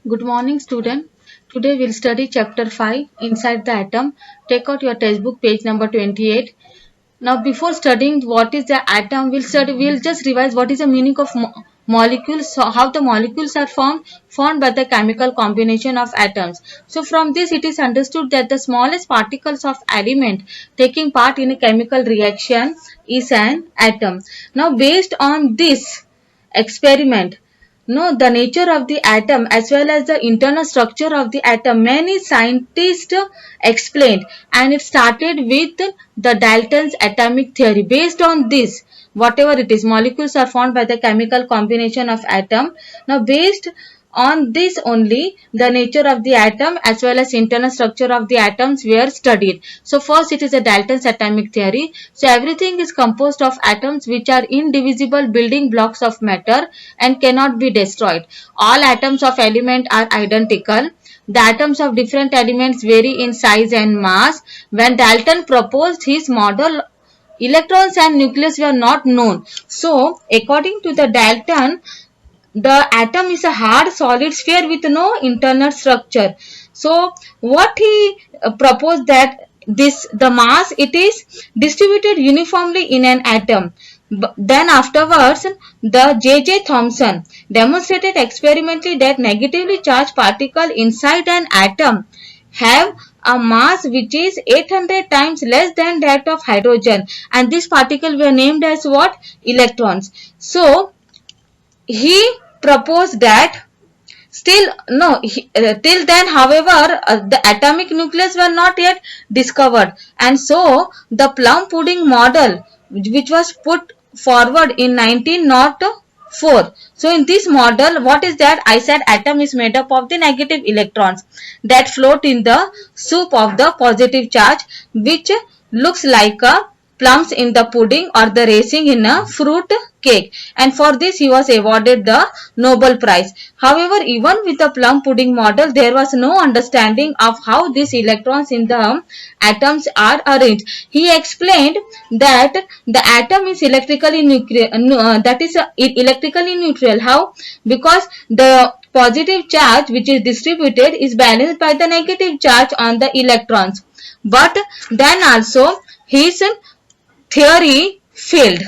Good morning, student. Today we'll study chapter 5 Inside the Atom. Take out your textbook page number 28. Now before studying what is the atom, we'll just revise what is the meaning of molecules, so how the molecules are formed by the chemical combination of atoms. So from this it is understood that the smallest particles of element taking part in a chemical reaction is an atom. Now based on this experiment, no, the nature of the atom as well as the internal structure of the atom, many scientists explained, and it started with the Dalton's atomic theory. Based on this, whatever it is, molecules are formed by the chemical combination of atom. Now, based on this only, the nature of the atom as well as internal structure of the atoms were studied. So first it is a Dalton's atomic theory. So everything is composed of atoms which are indivisible building blocks of matter and cannot be destroyed. All atoms of element are identical. The atoms of different elements vary in size and mass. When Dalton proposed his model, electrons and nucleus were not known. So according to the Dalton, the atom is a hard solid sphere with no internal structure. So what he proposed that the mass it is distributed uniformly in an atom. Then afterwards the J.J. Thomson demonstrated experimentally that negatively charged particle inside an atom have a mass which is 800 times less than that of hydrogen, and these particles were named as what? Electrons. So he proposed that till then, however, the atomic nucleus were not yet discovered, and so the plum pudding model which was put forward in 1904. So in this model, what is that? I said atom is made up of the negative electrons that float in the soup of the positive charge, which looks like a plums in the pudding or the racing in a fruit cake, and for this he was awarded the Nobel Prize. However, even with the plum pudding model, there was no understanding of how these electrons in the atoms are arranged. He explained that the atom is electrically electrically neutral. How? Because the positive charge which is distributed is balanced by the negative charge on the electrons. But then also his theory failed.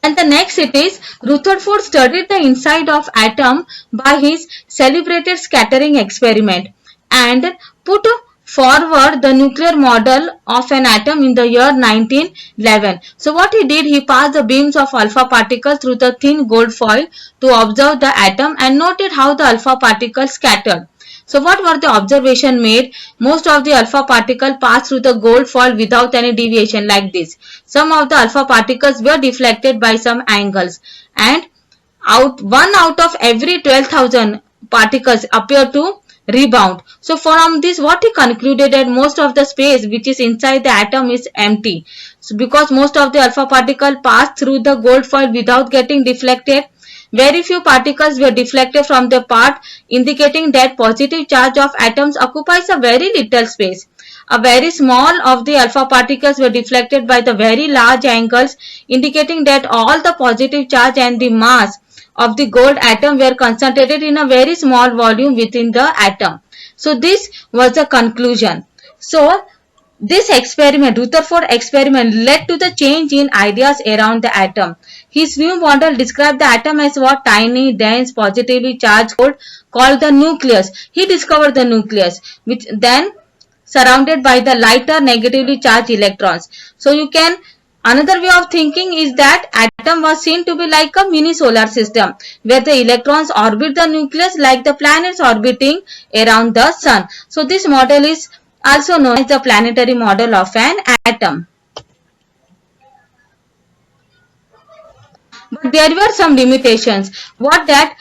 Then the next it is Rutherford studied the inside of atom by his celebrated scattering experiment and put forward the nuclear model of an atom in the year 1911. So what he did, he passed the beams of alpha particles through the thin gold foil to observe the atom and noted how the alpha particles scattered. So what were the observation made? Most of the alpha particle passed through the gold foil without any deviation like this. Some of the alpha particles were deflected by some angles, and one out of every 12,000 particles appear to rebound. So from this what he concluded that most of the space which is inside the atom is empty. So because most of the alpha particle passed through the gold foil without getting deflected, very few particles were deflected from the part, indicating that positive charge of atoms occupies a very little space. A very small of the alpha particles were deflected by the very large angles, indicating that all the positive charge and the mass of the gold atom were concentrated in a very small volume within the atom. So this was the conclusion. So this experiment, Rutherford experiment, led to the change in ideas around the atom. His new model described the atom as what? Tiny, dense, positively charged gold called the nucleus. He discovered the nucleus, which then surrounded by the lighter negatively charged electrons. So you can, another way of thinking is that atom was seen to be like a mini solar system where the electrons orbit the nucleus like the planets orbiting around the sun. So this model is also known as the planetary model of an atom. But there were some limitations. What that?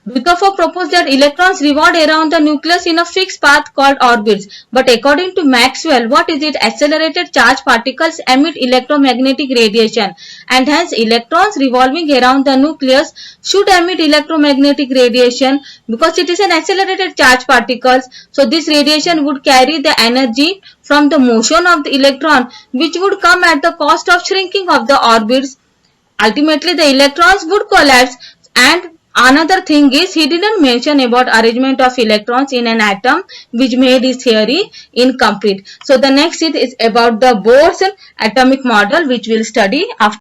Rutherford proposed that electrons revolve around the nucleus in a fixed path called orbits. But according to Maxwell, what is it? Accelerated charged particles emit electromagnetic radiation, and hence electrons revolving around the nucleus should emit electromagnetic radiation because it is an accelerated charged particles. So this radiation would carry the energy from the motion of the electron, which would come at the cost of shrinking of the orbits. Ultimately, the electrons would collapse, and Another thing is he didn't mention about arrangement of electrons in an atom, which made his theory incomplete. So the next is about the Bohr's atomic model, which we'll study after.